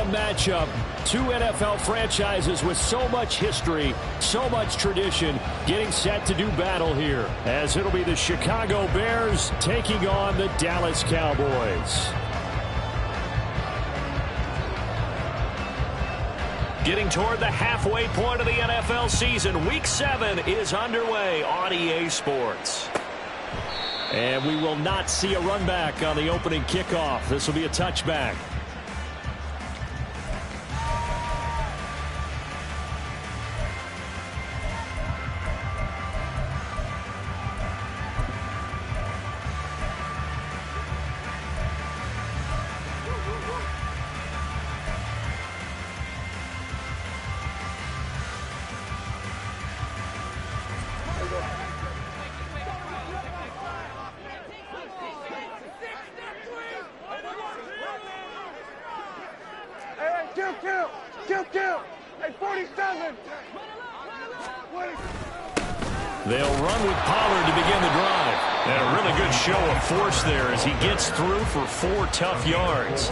fun matchup. Two NFL franchises with so much history, so much tradition, getting set to do battle here, as it'll be the Chicago Bears taking on the Dallas Cowboys. Getting toward the halfway point of the NFL season, Week 7 is underway on EA Sports. And we will not see a run back on the opening kickoff. This will be a touchback. Hey, 47. They'll run with Pollard to begin the drive. And a really good show of force there as he gets through for 4 tough yards.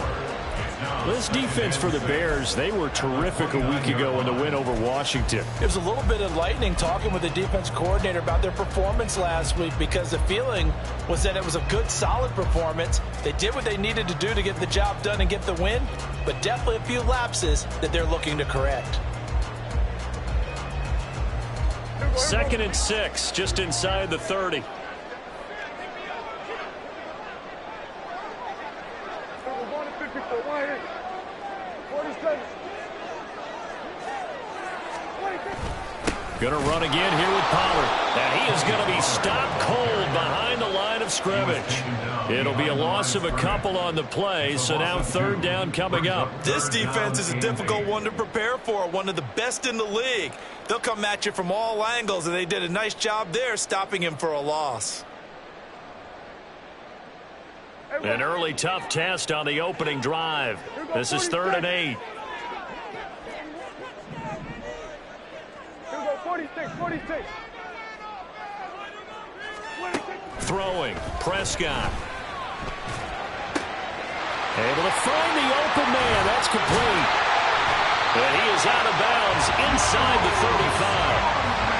This defense for the Bears, they were terrific a week ago in the win over Washington. It was a little bit enlightening talking with the defense coordinator about their performance last week, because the feeling was that it was a good, solid performance. They did what they needed to do to get the job done and get the win, but definitely a few lapses that they're looking to correct. 2nd and 6, just inside the 30. Going to run again here with Pollard. And he is going to be stopped cold behind the line of scrimmage. It'll be a loss of a couple on the play, so now 3rd down coming up. This defense is a difficult one to prepare for, one of the best in the league. They'll come at you from all angles, and they did a nice job there stopping him for a loss. An early tough test on the opening drive. This is 3rd and 8. 46. Throwing, Prescott. Able to find the open man. That's complete. And he is out of bounds inside the 35.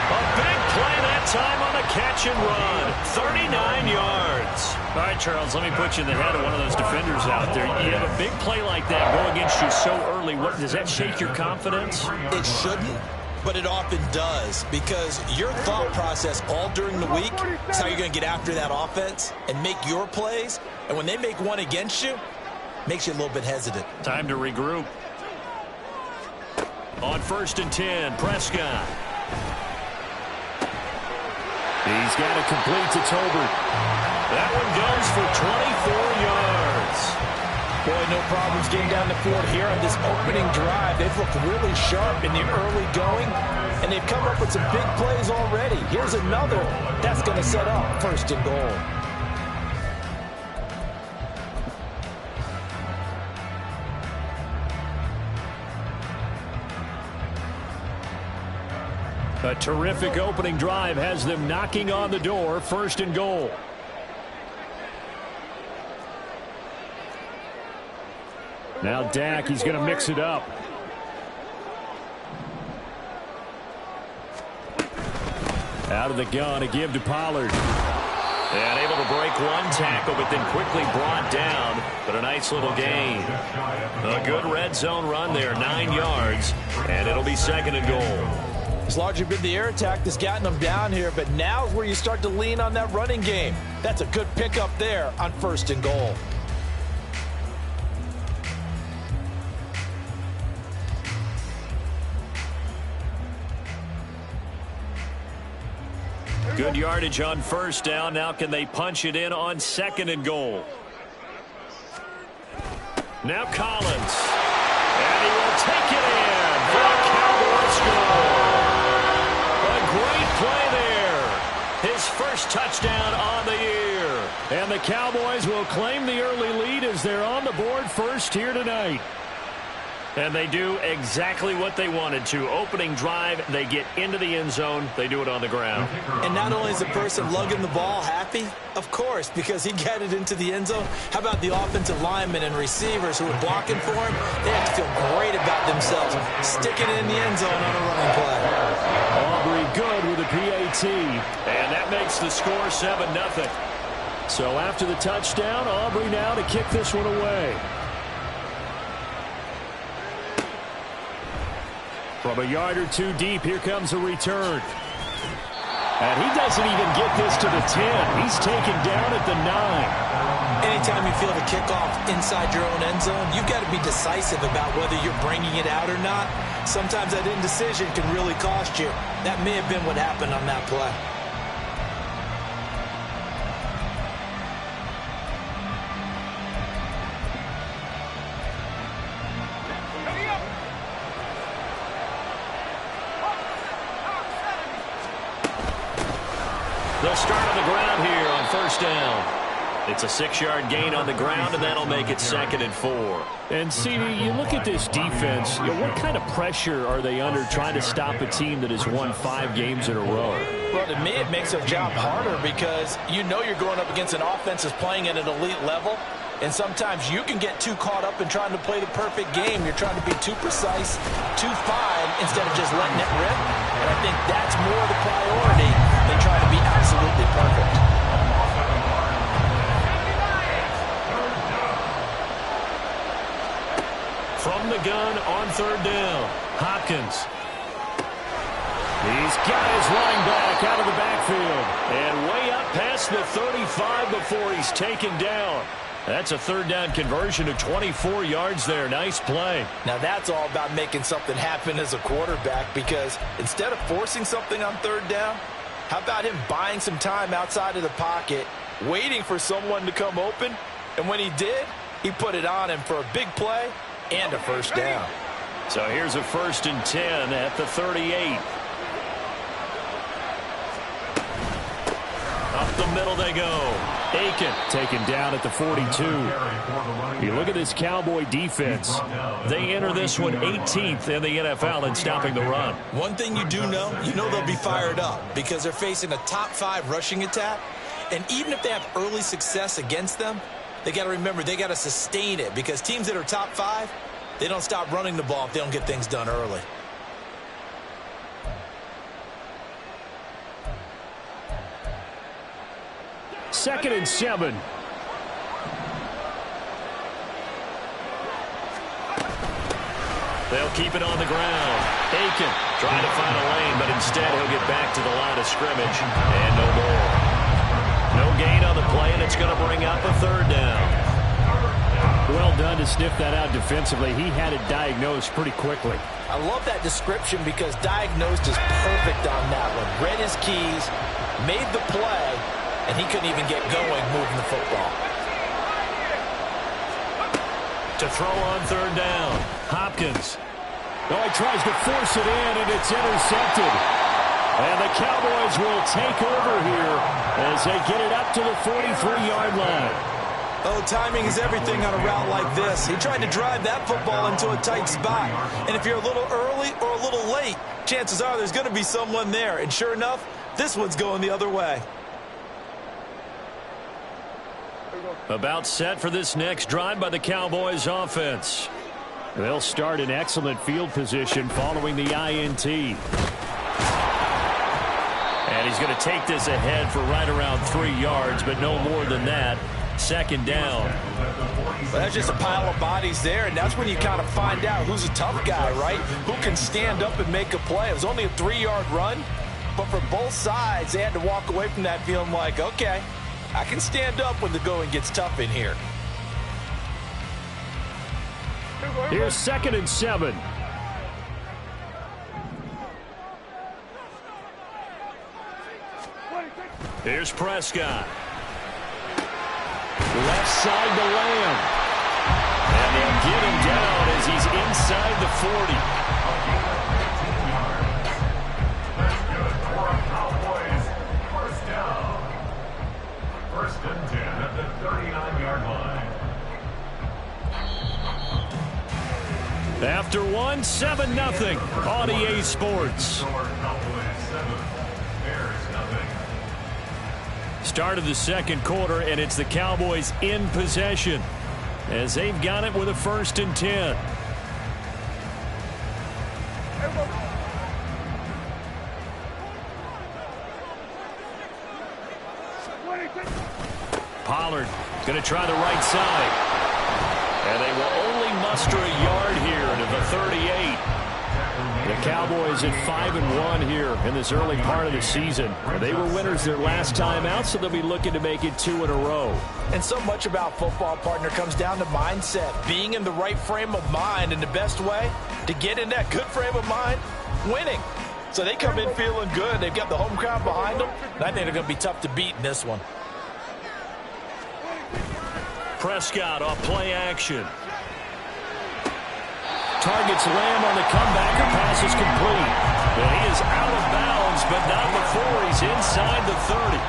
A big play that time on the catch and run. 39 yards. All right, Charles, let me put you in the head of one of those defenders out there. You have a big play like that go against you so early. What, does that shake your confidence? It shouldn't, but it often does, because your thought process all during the week is how you're going to get after that offense and make your plays. And when they make one against you, makes you a little bit hesitant. Time to regroup. On 1st and 10, Prescott. He's got it complete to Tolbert. That one goes for 24 yards. Boy, no problems getting down the field here on this opening drive. They've looked really sharp in the early going, and they've come up with some big plays already. Here's another that's going to set up 1st and goal. A terrific opening drive has them knocking on the door. 1st and goal. Now Dak, he's going to mix it up. Out of the gun, a give to Pollard. And able to break one tackle, but then quickly brought down. But a nice little gain. A good red zone run there, 9 yards. And it'll be 2nd and goal. It's largely been the air attack that's gotten them down here, but now is where you start to lean on that running game. That's a good pickup there on 1st and goal. Good yardage on 1st down. Now can they punch it in on 2nd and goal? Now Collins. And he will take it in for a Cowboy score. A great play there. His first touchdown on the year. And the Cowboys will claim the early lead as they're on the board first here tonight. And they do exactly what they wanted to. Opening drive, they get into the end zone. They do it on the ground. And not only is the person lugging the ball happy, of course, because he got it into the end zone. How about the offensive linemen and receivers who are blocking for him? They have to feel themselves. Stick it in the end zone on a running play. Aubrey good with a PAT. And that makes the score 7-0. So after the touchdown, Aubrey now to kick this one away. From a yard or two deep, here comes a return. And he doesn't even get this to the 10. He's taken down at the 9. Anytime you feel the kickoff inside your own end zone, you've got to be decisive about whether you're bringing it out or not. Sometimes that indecision can really cost you. That may have been what happened on that play. They'll start on the ground here on first down. It's a 6-yard gain on the ground, and that'll make it 2nd and 4. And, CD, you look at this defense, what kind of pressure are they under trying to stop a team that has won 5 games in a row? Well, to me, it makes their job harder because you know you're going up against an offense that's playing at an elite level, and sometimes you can get too caught up in trying to play the perfect game. You're trying to be too precise, too fine, instead of just letting it rip. And I think that's more the priority than trying to be absolutely perfect. From the gun on third down, Hopkins. He's got his running back out of the backfield. And way up past the 35 before he's taken down. That's a third down conversion of 24 yards there. Nice play. Now that's all about making something happen as a quarterback, because instead of forcing something on third down, how about him buying some time outside of the pocket, waiting for someone to come open, and when he did, he put it on him for a big play and a first down. So here's a 1st and 10 at the 38. Up the middle they go. Aiken taken down at the 42. You look at this Cowboy defense. They enter this one 18th in the NFL in stopping the run. One thing you do know, they'll be fired up because they're facing a top 5 rushing attack. And even if they have early success against them, they got to remember they got to sustain it, because teams that are top 5, they don't stop running the ball if they don't get things done early. Second and 7. They'll keep it on the ground. Aiken trying to find a lane, but instead he'll get back to the line of scrimmage. And no more. No gain on the play, and it's going to bring up a third down. Well done to sniff that out defensively. He had it diagnosed pretty quickly. I love that description because diagnosed is perfect on that one. Read his keys, made the play, and he couldn't even get going moving the football. To throw on third down, Hopkins. Oh, he tries to force it in, and it's intercepted. And the Cowboys will take over here as they get it up to the 43-yard line. Oh, timing is everything on a route like this. He tried to drive that football into a tight spot. And if you're a little early or a little late, chances are there's going to be someone there. And sure enough, this one's going the other way. About set for this next drive by the Cowboys offense. They'll start in excellent field position following the INT. And he's going to take this ahead for right around 3 yards, but no more than that. Second down. Well, that's just a pile of bodies there, and that's when you kind of find out who's a tough guy, right? Who can stand up and make a play. It was only a 3-yard run, but for both sides, they had to walk away from that feeling like, okay, I can stand up when the going gets tough in here. Here's 2nd and 7. Here's Prescott. Left side to Lamb. And they'll get him down as he's inside the 40. That's good for a Cowboys first down. 1st and 10 at the 39-yard line. After 1, 7-0 on EA Sports. Start of the second quarter, and it's the Cowboys in possession as they've got it with a 1st and 10. Pollard going to try the right side. And they will only muster a yard here to the 38. The Cowboys at 5-1 here in this early part of the season. They were winners their last time out, so they'll be looking to make it 2 in a row. And so much about football, partner, comes down to mindset. Being in the right frame of mind, and the best way to get in that good frame of mind, winning. So they come in feeling good. They've got the home crowd behind them. And I think they're going to be tough to beat in this one. Prescott off play action. Targets Lamb on the comeback. The pass is complete. And he is out of bounds, but not before he's inside the 30.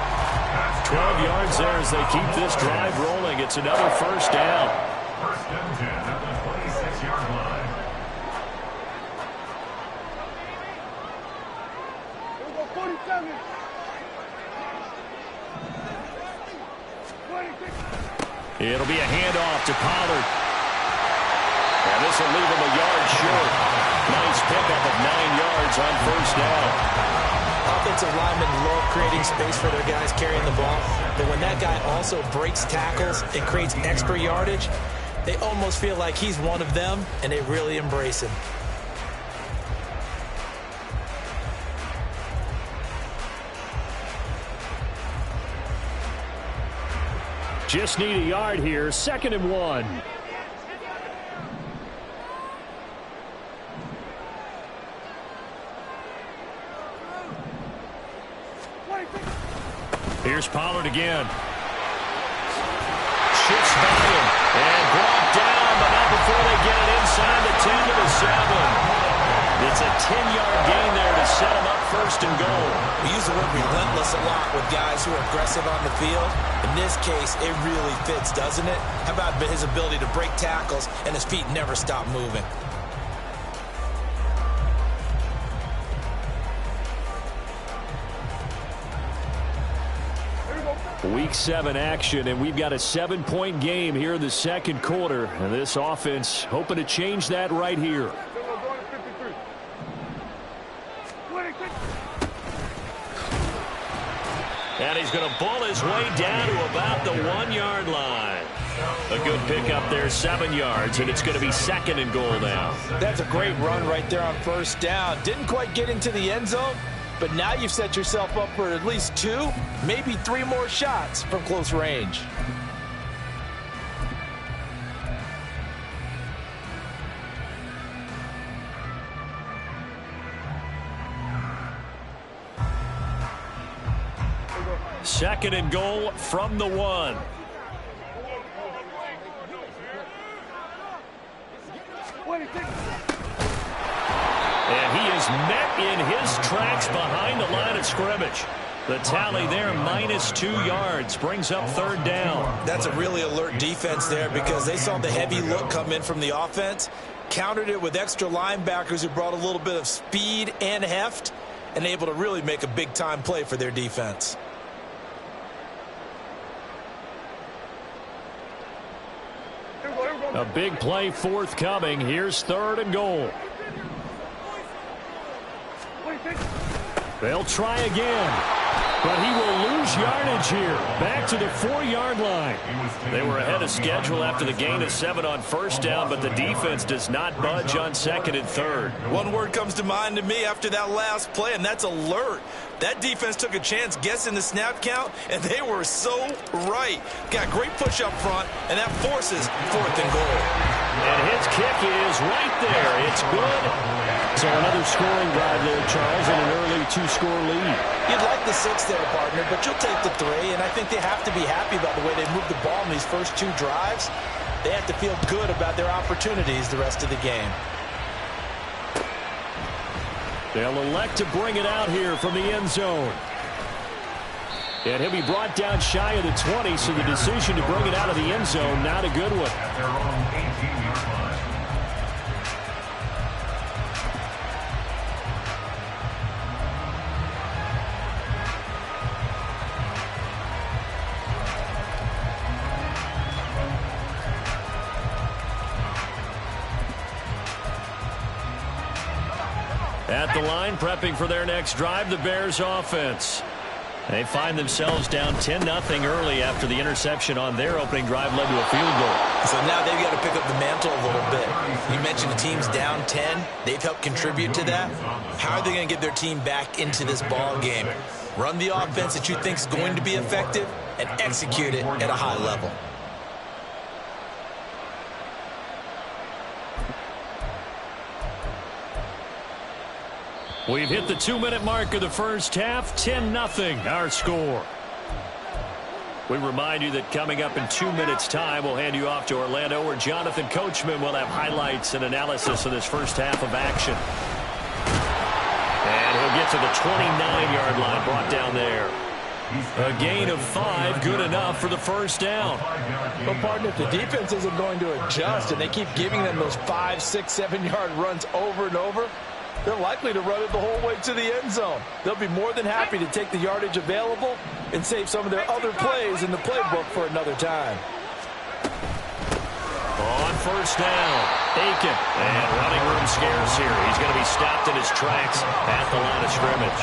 12 yards there as they keep this drive rolling. It's another first down. First and 10 at the 26-yard line. Here we go, 47. 26. It'll be a handoff to Pollard. And this will leave him a yard short. Nice pickup of 9 yards on first down. Offensive linemen love creating space for their guys carrying the ball. But when that guy also breaks tackles and creates extra yardage, they almost feel like he's one of them, and they really embrace him. Just need a yard here. 2nd and 1. Here's Pollard again. Shifts by him. And brought down, but not before they get it inside the 10 to the 7. It's a 10-yard gain there to set him up 1st and goal. We use the word relentless a lot with guys who are aggressive on the field. In this case, it really fits, doesn't it? How about his ability to break tackles and his feet never stop moving? Week 7 action, and we've got a 7-point game here in the second quarter. And this offense hoping to change that right here. And he's going to bull his way down to about the 1-yard line. A good pickup there, 7 yards, and it's going to be 2nd and goal now. That's a great run right there on first down. Didn't quite get into the end zone, but now you've set yourself up for at least 2, maybe 3 more shots from close range. Second and goal from the 1. And he is met in his tracks behind the line of scrimmage. The tally there, -2 yards, brings up 3rd down. That's a really alert defense there because they saw the heavy look come in from the offense, countered it with extra linebackers who brought a little bit of speed and heft, and able to really make a big-time play for their defense. A big play forthcoming. Here's 3rd and goal. They'll try again, but he will lose yardage here. Back to the 4-yard line. They were ahead of schedule after the gain of 7 on first down, but the defense does not budge on 2nd and 3rd. One word comes to mind to me after that last play, and that's alert. That defense took a chance guessing the snap count, and they were so right. Got great push up front, and that forces 4th and goal. And his kick is right there. It's good. So another scoring drive there, Charles, and an early 2-score lead. You'd like the 6 there, partner, but you'll take the 3, and I think they have to be happy about the way they moved the ball in these first 2 drives. They have to feel good about their opportunities the rest of the game. They'll elect to bring it out here from the end zone. And he'll be brought down shy of the 20, so the decision to bring it out of the end zone, not a good one. At their own 18-yard line. At the line, prepping for their next drive, the Bears offense. They find themselves down 10-0 early after the interception on their opening drive led to a field goal. So now they've got to pick up the mantle a little bit. You mentioned the team's down 10. They've helped contribute to that. How are they going to get their team back into this ball game? Run the offense that you think is going to be effective and execute it at a high level. We've hit the 2-minute mark of the first half. 10-0 our score. We remind you that coming up in 2 minutes' time, we'll hand you off to Orlando, where Jonathan Coachman will have highlights and analysis of this first half of action. And he'll get to the 29-yard line, brought down there. A gain of 5, good enough for the first down. But, partner, if the defense isn't going to adjust and they keep giving them those 5, 6, 7-yard runs over and over, they're likely to run it the whole way to the end zone. They'll be more than happy to take the yardage available and save some of their other plays in the playbook for another time. On first down, Aiken. And running room scarce here. He's going to be stopped in his tracks at the line of scrimmage.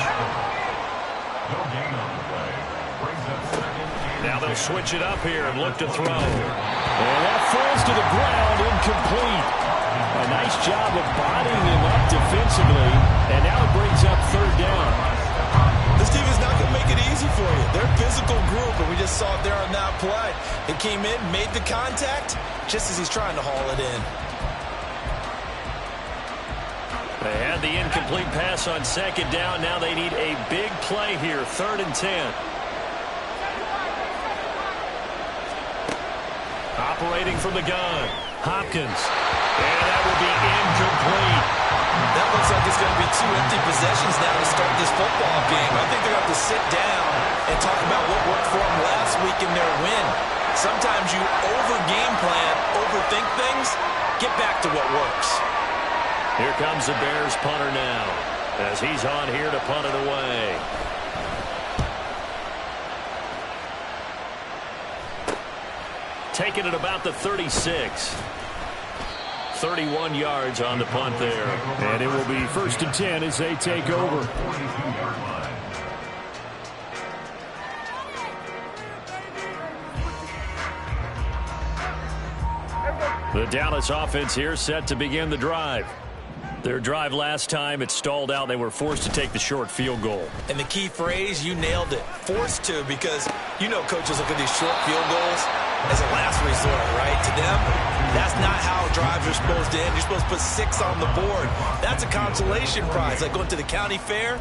Now they'll switch it up here and look to throw. And that falls to the ground, incomplete. A nice job of bodying him up defensively, and now it brings up third down. This team is not going to make it easy for you. They're a physical group, and we just saw it there on that play. He came in, made the contact, just as he's trying to haul it in. They had the incomplete pass on second down. Now they need a big play here, 3rd and 10. Operating from the gun, Hopkins. And that will be incomplete. That looks like it's going to be 2 empty possessions now to start this football game. I think they're going to have to sit down and talk about what worked for them last week in their win. Sometimes you over-game plan, overthink things, get back to what works. Here comes the Bears punter now, as he's on here to punt it away. Taking it about the 36. 31 yards on the punt there. And it will be 1st and 10 as they take over. The Dallas offense here set to begin the drive. Their drive last time, it stalled out. They were forced to take the short field goal. And the key phrase, you nailed it. Forced to, because you know coaches look at these short field goals as a last resort, right? To them, that's not how drives are supposed to end. You're supposed to put 6 on the board. That's a consolation prize. Like going to the county fair,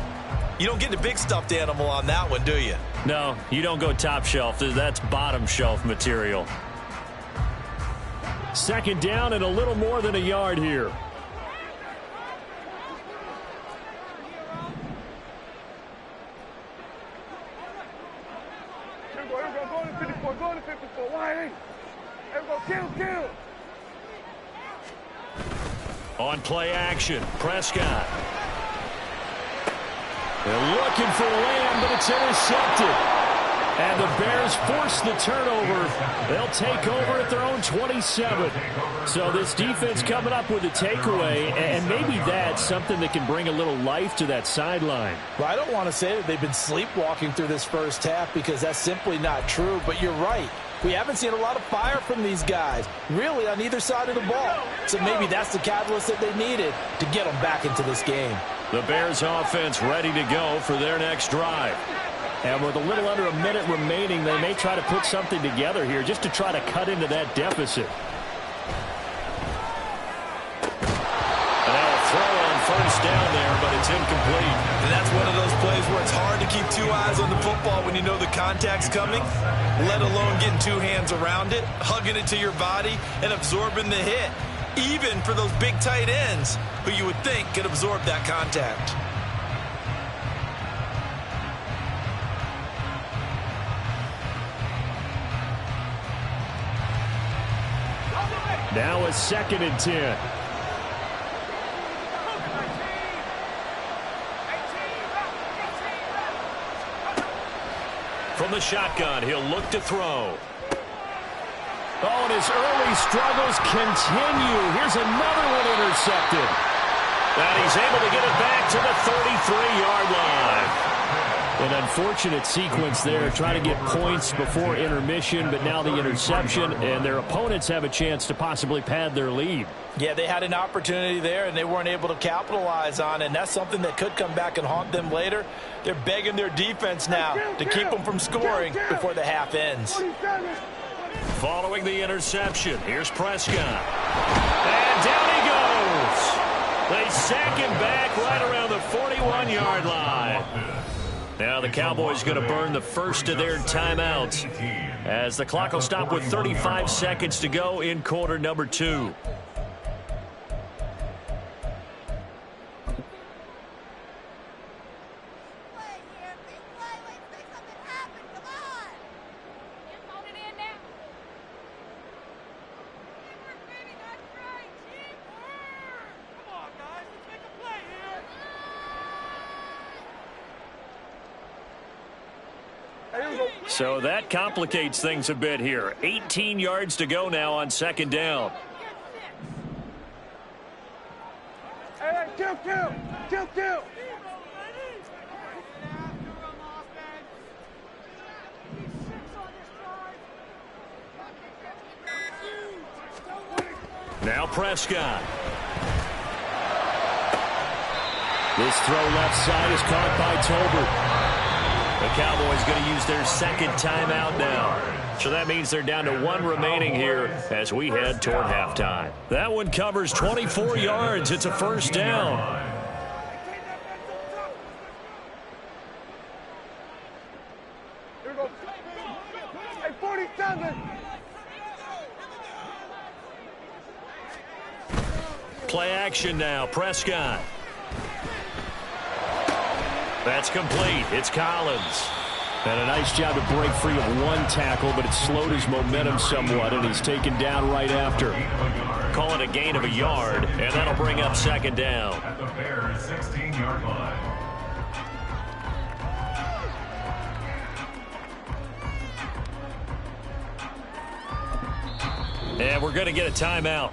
you don't get the big stuffed animal on that one, do you? No, you don't go top shelf. That's bottom shelf material. 2nd down and a little more than a yard here. Go to 54. Why ain't? Everybody kill. On play action, Prescott. They're looking for Lamb, but it's intercepted. And the Bears force the turnover. They'll take over at their own 27. So this defense coming up with a takeaway, and maybe that's something that can bring a little life to that sideline. Well, I don't want to say that they've been sleepwalking through this first half, because that's simply not true, but you're right. We haven't seen a lot of fire from these guys, really, on either side of the ball. So maybe that's the catalyst that they needed to get them back into this game. The Bears offense ready to go for their next drive. And with a little under a minute remaining, they may try to put something together here just to try to cut into that deficit. And they'll throw on first down there, but it's incomplete. And that's one of those plays where it's hard to keep 2 eyes on the football when you know the contact's coming, let alone getting 2 hands around it, hugging it to your body, and absorbing the hit. Even for those big tight ends who you would think could absorb that contact. Now a 2nd and 10. From the shotgun, he'll look to throw. Oh, and his early struggles continue. Here's another one intercepted. And he's able to get it back to the 33-yard line. An unfortunate sequence there, trying to get points before intermission, but now the interception, and their opponents have a chance to possibly pad their lead. Yeah, they had an opportunity there, and they weren't able to capitalize on it, and that's something that could come back and haunt them later. They're begging their defense now to keep them from scoring before the half ends. Following the interception, here's Prescott. And down he goes. They sack him back right around the 41-yard line. Now the Cowboys going to burn the first of their timeouts as the clock will stop with 35 seconds to go in quarter number 2. So that complicates things a bit here. 18 yards to go now on second down. Hey, kill. Now Prescott. This throw left side is caught by Tolbert. The Cowboys going to use their second timeout now. So that means they're down to 1 remaining here as we head toward halftime. That one covers 24 yards. It's a first down. Here we go. Hey, 47. Play action now. Prescott. That's complete. It's Collins. And a nice job to break free of one tackle, but it slowed his momentum somewhat, and he's taken down right after. Call it a gain of a yard, and that'll bring up second down. At the Bears' 16-yard line. And we're going to get a timeout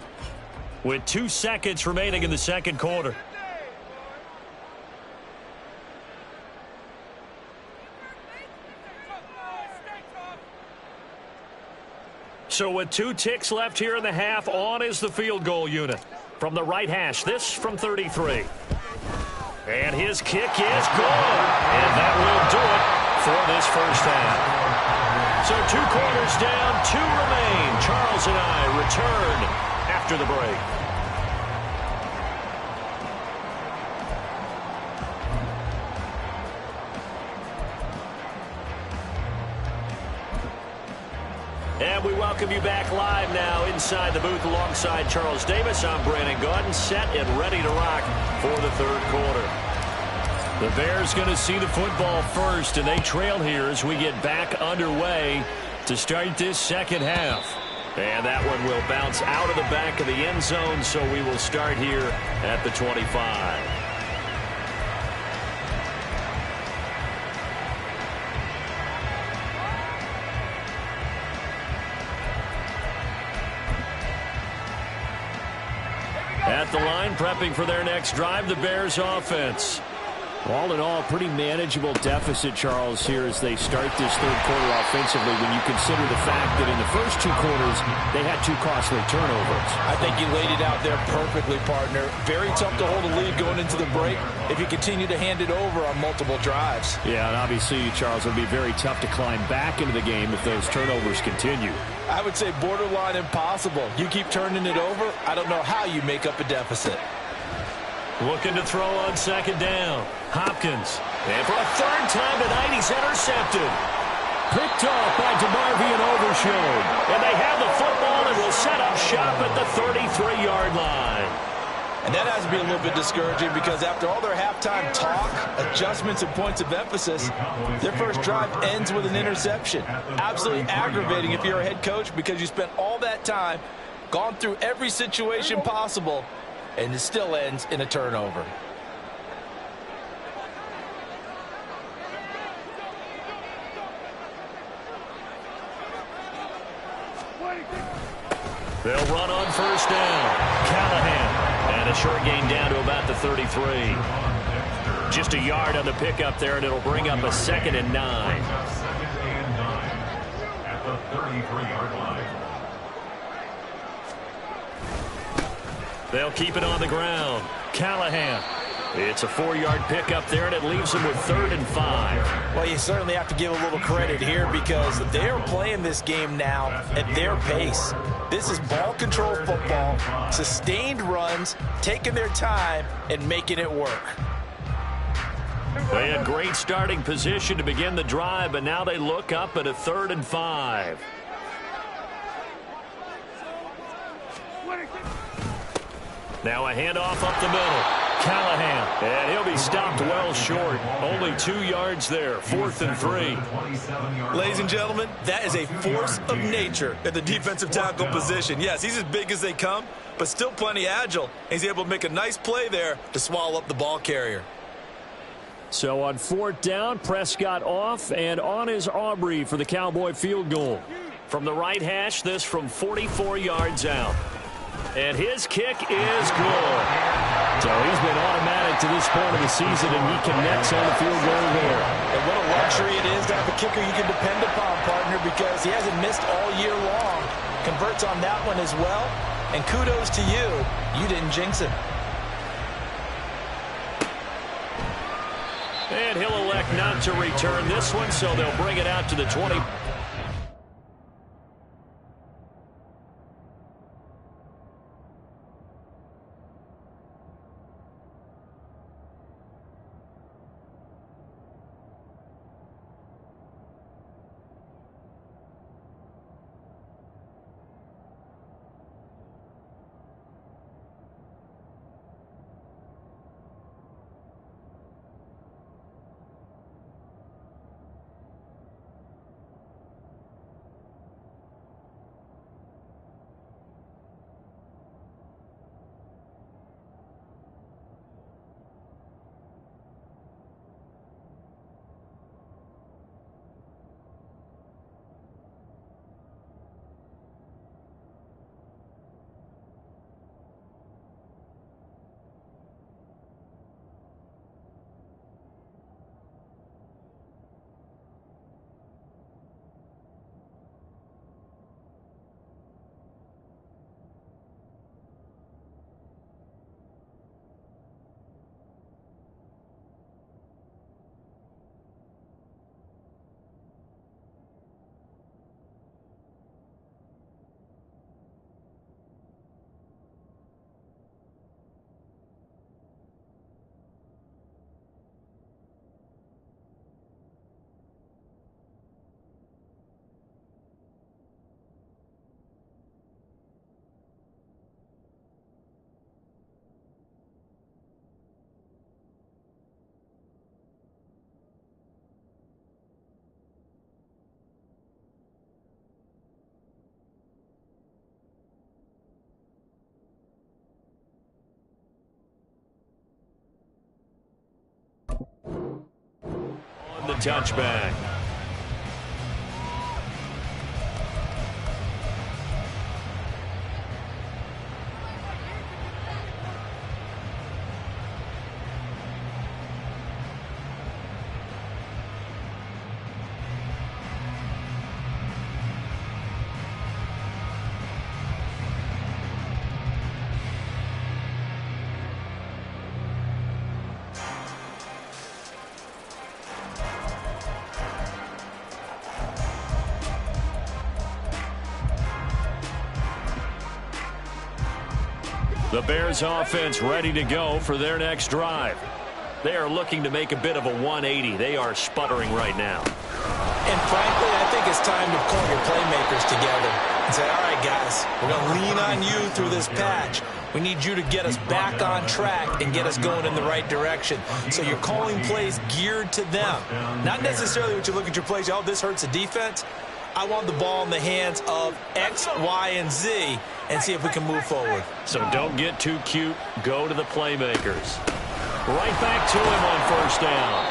with 2 seconds remaining in the second quarter. So with 2 ticks left here in the half, on is the field goal unit. From the right hash, this from 33. And his kick is good. And that will do it for this first half. So 2 quarters down, 2 remain. Charles and I return after the break. And we welcome you back live now inside the booth alongside Charles Davis. I'm Brandon Gaudin, set and ready to rock for the third quarter. The Bears going to see the football first, and they trail here as we get back underway to start this second half. And that one will bounce out of the back of the end zone, so we will start here at the 25. At the line, prepping for their next drive, the Bears offense. All in all, pretty manageable deficit, Charles, here as they start this third quarter offensively when you consider the fact that in the first 2 quarters, they had 2 costly turnovers. I think you laid it out there perfectly, partner. Very tough to hold a lead going into the break if you continue to hand it over on multiple drives. Yeah, and obviously, Charles, it'll be very tough to climb back into the game if those turnovers continue. I would say borderline impossible. You keep turning it over, I don't know how you make up a deficit. Looking to throw on second down. Hopkins. And for a third time tonight, he's intercepted. Picked off by DeMarvion Overshown. And they have the football and will set up shop at the 33-yard line. And that has to be a little bit discouraging because after all their halftime talk, adjustments, and points of emphasis, their first drive ends with an interception. Absolutely aggravating if you're a head coach because you spent all that time, gone through every situation possible, and it still ends in a turnover. They'll run on first down. Callahan. And And a short gain down to about the 33. Just a yard on the pickup there, and it'll bring up a 2nd and 9. Second and 9 at the 33-yard line. They'll keep it on the ground. Callahan. It's a 4-yard pickup there, and it leaves them with 3rd and 5. Well, you certainly have to give a little credit here because they're playing this game now at their pace. This is ball control football, sustained runs, taking their time, and making it work. They had great starting position to begin the drive, but now they look up at a 3rd and 5. Now a handoff up the middle. Callahan, and he'll be stopped well short. Only 2 yards there, 4th and 3. Ladies and gentlemen, that is a force of nature at the defensive tackle position. Yes, he's as big as they come, but still plenty agile. He's able to make a nice play there to swallow up the ball carrier. So on 4th down, Prescott off, and on is Aubrey for the Cowboy field goal. From the right hash, this from 44 yards out. And his kick is good. So he's been automatic to this point of the season, and he connects on the field goal there. And what a luxury it is to have a kicker you can depend upon, partner, because he hasn't missed all year long. Converts on that one as well. And kudos to you. You didn't jinx him. And he'll elect not to return this one, so they'll bring it out to the 20. The touchback. The Bears offense ready to go for their next drive. They are looking to make a bit of a 180. They are sputtering right now. And frankly, I think it's time to call your playmakers together and say, all right, guys, we're going to lean on you through this patch. We need you to get us back on track and get us going in the right direction. So you're calling plays geared to them. Not necessarily what you look at your plays, oh, this hurts the defense. I want the ball in the hands of X, Y, and Z and see if we can move forward. So don't get too cute. Go to the playmakers. Right back to him on first down.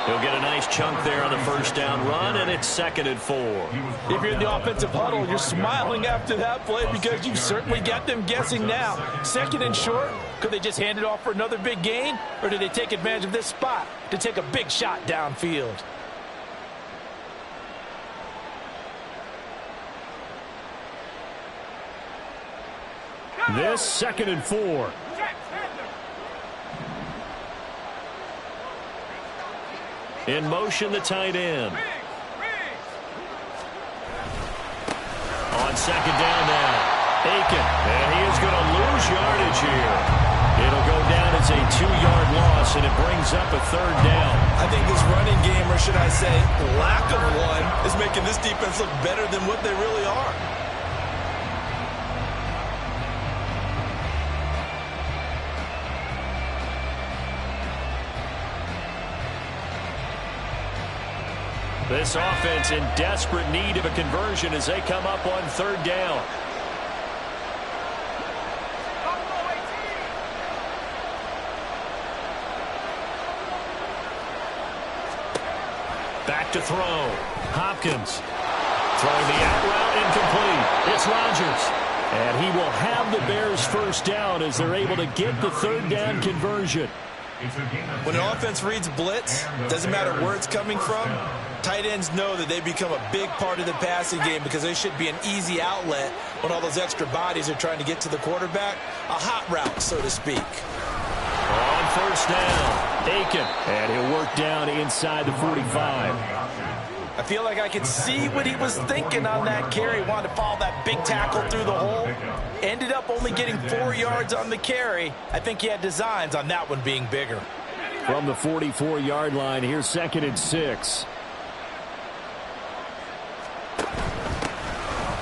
He'll get a nice chunk there on the first down run, and it's 2nd and 4. If you're in the offensive huddle, you're smiling after that play because you've certainly got them guessing now. 2nd and short, could they just hand it off for another big gain? Or did they take advantage of this spot to take a big shot downfield? This 2nd and 4. In motion, the tight end. On 2nd down now, Aiken. And he is going to lose yardage here. It'll go down as a 2-yard loss, and it brings up a 3rd down. I think this running game, or should I say lack of one, is making this defense look better than what they really are. This offense in desperate need of a conversion as they come up on 3rd down. Back to throw. Hopkins throwing the out route incomplete. It's Rodgers. And he will have the Bears' first down as they're able to get the 3rd down conversion. When an offense reads blitz, doesn't matter where it's coming from, tight ends know that they become a big part of the passing game because they should be an easy outlet when all those extra bodies are trying to get to the quarterback. A hot route, so to speak. On 1st down, Aiken. And he'll work down inside the 45. I feel like I could see what he was thinking on that carry. Wanted to follow that big tackle through the hole. Ended up only getting 4 yards on the carry. I think he had designs on that one being bigger. From the 44-yard line, here's 2nd and 6.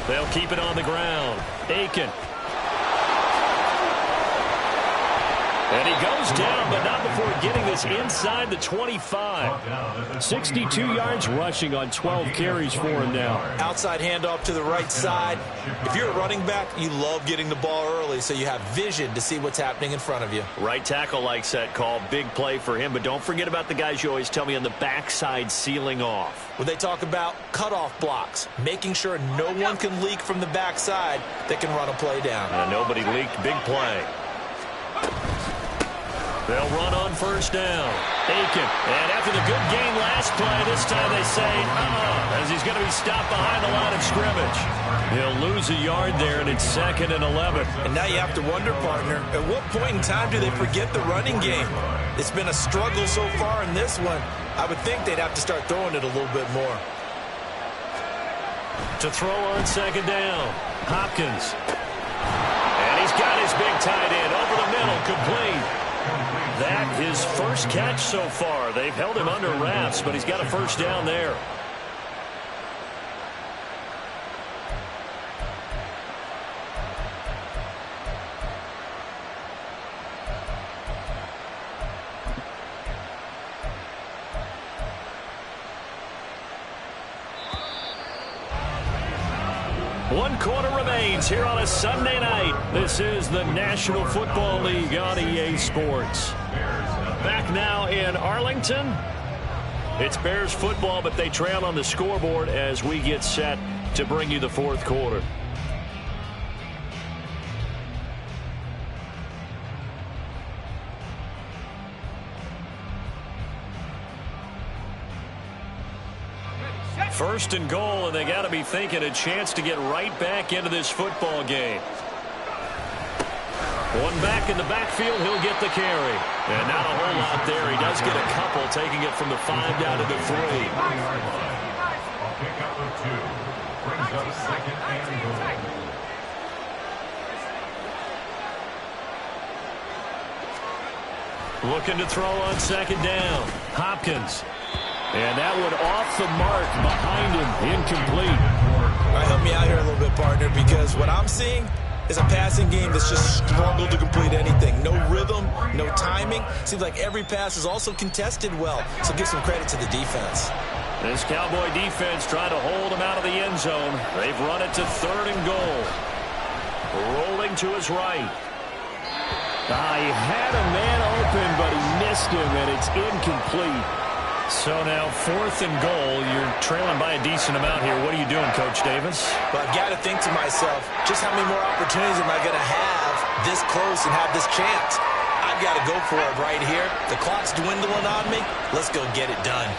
They'll keep it on the ground. Aiken. And he goes down, but not before getting this inside the 25. 62 yards rushing on 12 carries for him now. Outside handoff to the right side. If you're a running back, you love getting the ball early so you have vision to see what's happening in front of you. Right tackle likes that call. Big play for him, but don't forget about the guys you always tell me on the backside sealing off. When they talk about cutoff blocks, making sure no one can leak from the backside that can run a play down. And nobody leaked. Big play. They'll run on 1st down. Aiken. And after the good gain last play, this time they say, as he's going to be stopped behind the line of scrimmage. He'll lose a yard there, and it's 2nd and 11. And now you have to wonder, partner, at what point in time do they forget the running game? It's been a struggle so far in this one. I would think they'd have to start throwing it a little bit more. To throw on 2nd down, Hopkins. And he's got his big tight end over the middle, complete. That his first catch so far. They've held him under wraps, but he's got a 1st down there. One quarter remains here on a Sunday night. This is the National Football League on EA Sports. Back now in Arlington. It's Bears football, but they trail on the scoreboard as we get set to bring you the 4th quarter. First and goal, and they got to be thinking a chance to get right back into this football game. One back in the backfield, he'll get the carry. And not a whole lot there. He does get a couple, taking it from the 5 down to the 3. A pickup of 2 brings up 2nd and goal. Looking to throw on 2nd down. Hopkins. And that one off the mark behind him. Incomplete. All right, help me out here a little bit, partner, because what I'm seeing is a passing game that's just struggled to complete anything. No rhythm, no timing. Seems like every pass is also contested well. So give some credit to the defense. This Cowboy defense trying to hold him out of the end zone. They've run it to 3rd and goal. Rolling to his right. He had a man open, but he missed him, and it's incomplete. So now 4th and goal. You're trailing by a decent amount here. What are you doing, Coach Davis? Well, I've got to think to myself, just how many more opportunities am I going to have this close and have this chance? I've got to go for it right here. The clock's dwindling on me. Let's go get it done.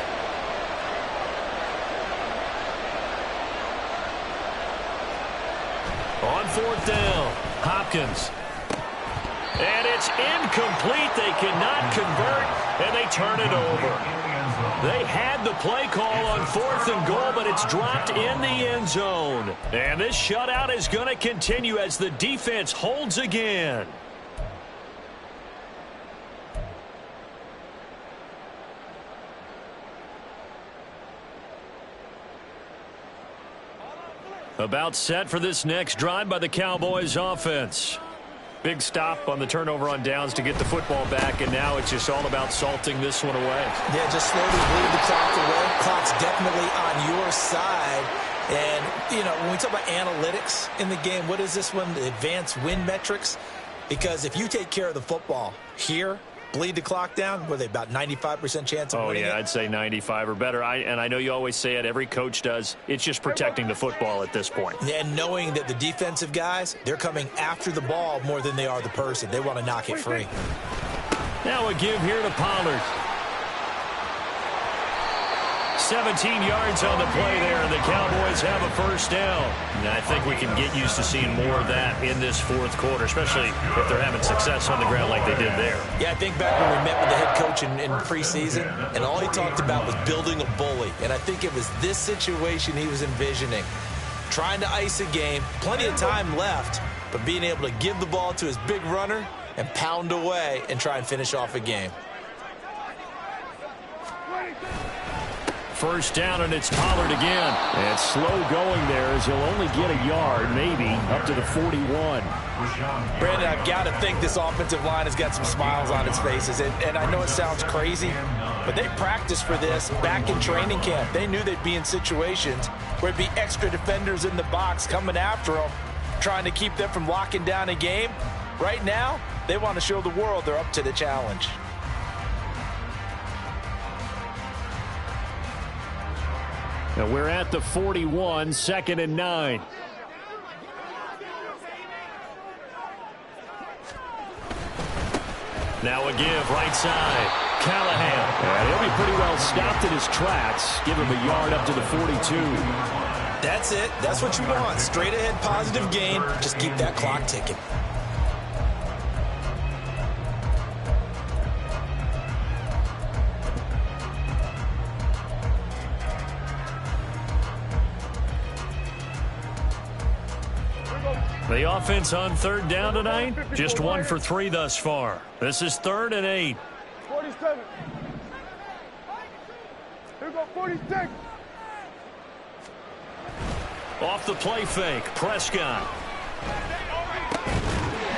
On 4th down, Hopkins. And it's incomplete. They cannot convert, and they turn it over. They had the play call on 4th and goal, but it's dropped in the end zone. And this shutout is going to continue as the defense holds again. About set for this next drive by the Cowboys offense. Big stop on the turnover on downs to get the football back, and now it's just all about salting this one away. Yeah, just slowly bleed the clock away. Clock's definitely on your side. And, you know, when we talk about analytics in the game, what is this one? The advanced win metrics? Because if you take care of the football here, bleed the clock down, were they about 95% chance of winning it? I'd say 95 or better. And I know you always say it, every coach does. It's just protecting the football at this point. And knowing that the defensive guys, they're coming after the ball more than they are the person. They want to knock it free. Now a give here to Pollard. 17 yards on the play there, and the Cowboys have a first down. And I think we can get used to seeing more of that in this 4th quarter, especially if they're having success on the ground like they did there. Yeah, I think back when we met with the head coach in preseason, and all he talked about was building a bully. And I think it was this situation he was envisioning. Trying to ice a game, plenty of time left, but being able to give the ball to his big runner and pound away and try and finish off a game. First down, and it's Pollard again. And slow going there as he'll only get a yard, maybe, up to the 41. Brandon, I've got to think this offensive line has got some smiles on its faces. And I know it sounds crazy, but they practiced for this back in training camp. They knew they'd be in situations where it'd be extra defenders in the box coming after them, trying to keep them from locking down a game. Right now, they want to show the world they're up to the challenge. Now we're at the 41, 2nd and 9. Now a give right side. Callahan. And he'll be pretty well stopped in his tracks. Give him a yard up to the 42. That's it. That's what you want. Straight ahead positive gain. Just keep that clock ticking. The offense on 3rd down tonight, just 1 for 3 thus far. This is 3rd and 8. 47. Here we go, 46. Off the play fake, Prescott.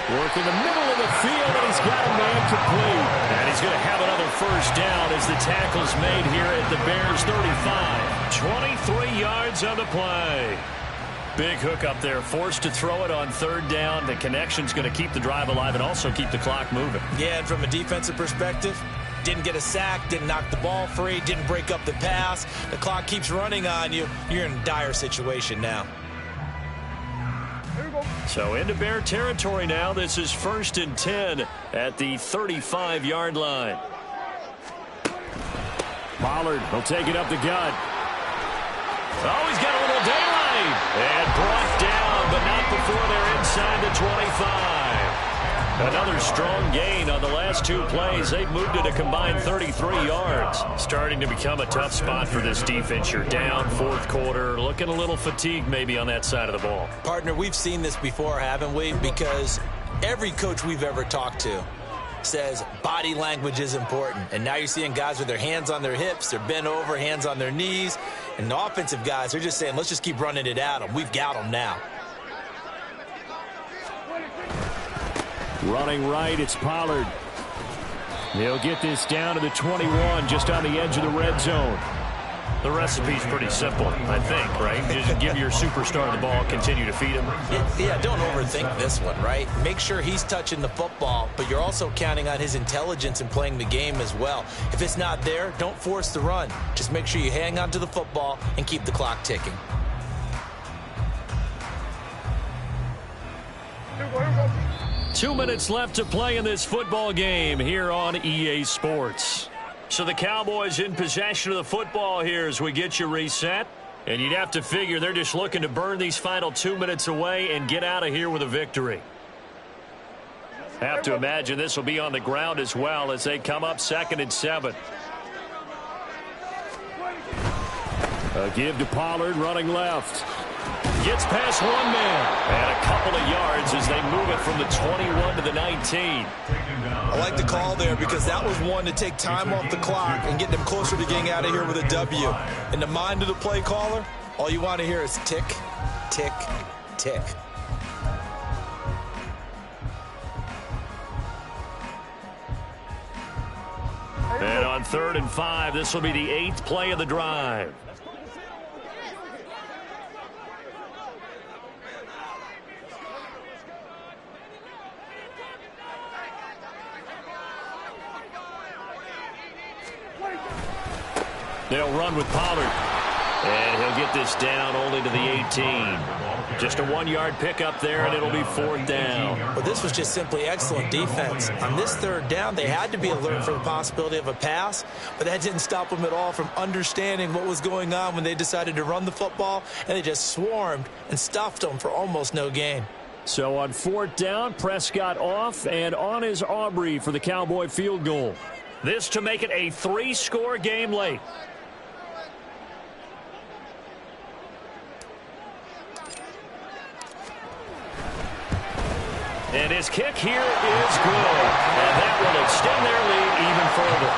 Work in the middle of the field, and he's got a man complete. And he's going to have another first down as the tackle's made here at the Bears' 35. 23 yards on the play. Big hook up there, forced to throw it on 3rd down. The connection's going to keep the drive alive and also keep the clock moving. Yeah, and from a defensive perspective, didn't get a sack, didn't knock the ball free, didn't break up the pass. The clock keeps running on you. You're in a dire situation now. So into Bear territory now. This is 1st and 10 at the 35-yard line. Pollard will take it up the gut. Oh, he's got a little daylight. And brought down, but not before they're inside the 25. Another strong gain on the last 2 plays. They've moved it a combined 33 yards. Starting to become a tough spot for this defense. You're down 4th quarter. Looking a little fatigued maybe on that side of the ball. Partner, we've seen this before, haven't we? Because every coach we've ever talked to says body language is important. And now you're seeing guys with their hands on their hips, they're bent over, hands on their knees. And the offensive guys, they're just saying, let's just keep running it at them. We've got them now. Running right, it's Pollard. He'll get this down to the 21, just on the edge of the red zone. The recipe's pretty simple, I think, right? Just give your superstar the ball, continue to feed him. Yeah, don't overthink this one, right? Make sure he's touching the football, but you're also counting on his intelligence in playing the game as well. If it's not there, don't force the run. Just make sure you hang on to the football and keep the clock ticking. Here we go. 2 minutes left to play in this football game here on EA Sports. So the Cowboys in possession of the football here as we get you reset. And you'd have to figure they're just looking to burn these final 2 minutes away and get out of here with a victory. Have to imagine this will be on the ground as well as they come up 2nd and 7. A give to Pollard running left. Gets past one man. And a couple of yards as they move it from the 21 to the 19. I like the call there because that was one to take time off the clock and get them closer to getting out of here with a W. In the mind of the play caller, all you want to hear is tick, tick, tick. And on 3rd and 5, this will be the 8th play of the drive. They'll run with Pollard. And he'll get this down only to the 18. Just a 1-yard pickup there, and it'll be 4th down. Well, this was just simply excellent defense. On this 3rd down, they had to be alert for the possibility of a pass, but that didn't stop them at all from understanding what was going on when they decided to run the football, and they just swarmed and stuffed them for almost no gain. So on 4th down, Prescott off, and on is Aubrey for the Cowboy field goal. This to make it a 3-score game late. And his kick here is good. And that will extend their lead even further.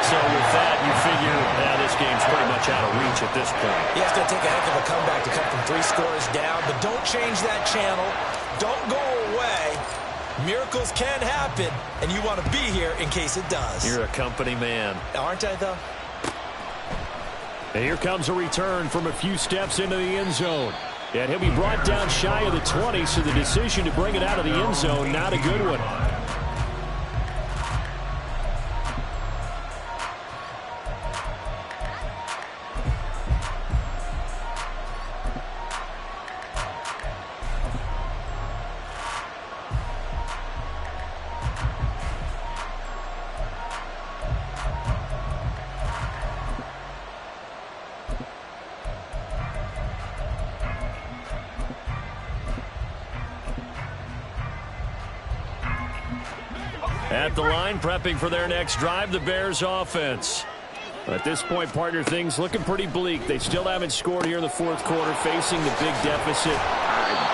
So with that, you figure this game's pretty much out of reach at this point. Yeah, it's going to take a heck of a comeback to come from 3 scores down, but don't change that channel. Don't go away. Miracles can happen, and you want to be here in case it does. You're a company man. Aren't I, though? And here comes a return from a few steps into the end zone. And he'll be brought down shy of the 20, so the decision to bring it out of the end zone, not a good one. At the line, prepping for their next drive, the Bears offense. At this point, partner, things looking pretty bleak. They still haven't scored here in the 4th quarter, facing the big deficit.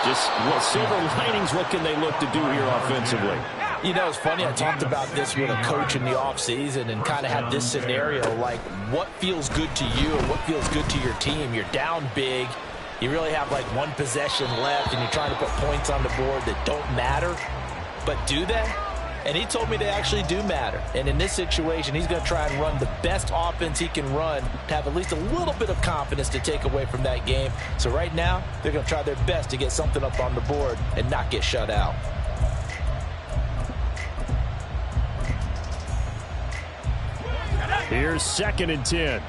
Just silver linings, what can they look to do here offensively? You know, it's funny, I talked about this with a coach in the offseason and kind of had this scenario, like what feels good to you and what feels good to your team. You're down big. You really have like 1 possession left, and you're trying to put points on the board that don't matter. But do they? And he told me they actually do matter. And in this situation, he's going to try and run the best offense he can run to have at least a little bit of confidence to take away from that game. So right now, they're going to try their best to get something up on the board and not get shut out. Here's 2nd and 10.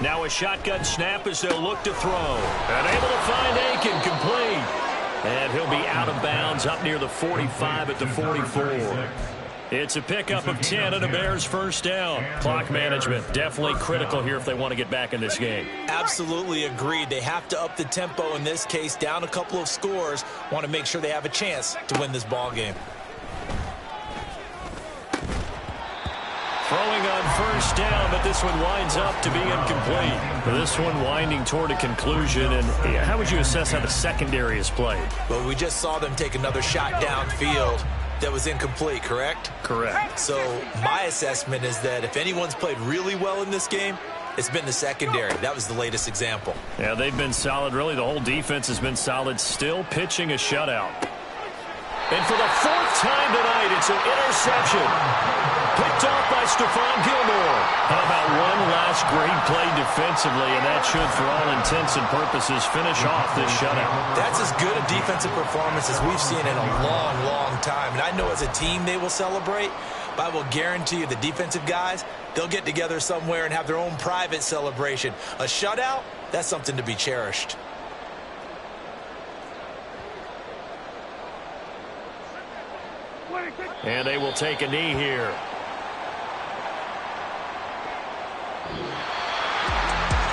Now a shotgun snap as they'll look to throw. And able to find Aiken complete. And he'll be out of bounds up near the 45 at the 44. It's a pickup of 10 and a Bears 1st down. Clock management definitely critical here if they want to get back in this game. Absolutely agreed. They have to up the tempo in this case, down a couple of scores. Want to make sure they have a chance to win this ball game. Throwing on 1st down, but this one winds up to be incomplete. This one winding toward a conclusion. And how would you assess how the secondary has played? Well, we just saw them take another shot downfield that was incomplete, correct? Correct. So my assessment is that if anyone's played really well in this game, it's been the secondary. That was the latest example. Yeah, they've been solid. Really, the whole defense has been solid. Still pitching a shutout. And for the fourth time tonight, it's an interception. Picked off by Stephon Gilmore. How about one last great play defensively, and that should, for all intents and purposes, finish off this shutout. That's as good a defensive performance as we've seen in a long, long time. And I know as a team they will celebrate, but I will guarantee you the defensive guys, they'll get together somewhere and have their own private celebration. A shutout, that's something to be cherished. And they will take a knee here.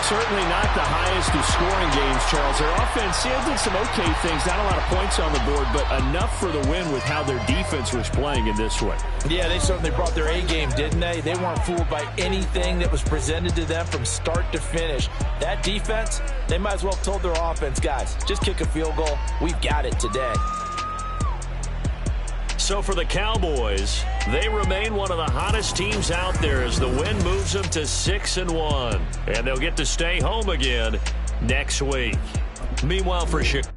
Certainly not the highest of scoring games, Charles. Their offense did some okay things. Not a lot of points on the board, but enough for the win with how their defense was playing in this one. Yeah, they certainly brought their A game, didn't they? They weren't fooled by anything that was presented to them from start to finish. That defense, they might as well have told their offense, guys, just kick a field goal. We've got it today. So for the Cowboys, they remain one of the hottest teams out there as the win moves them to 6-1. And they'll get to stay home again next week. Meanwhile, for Chicago.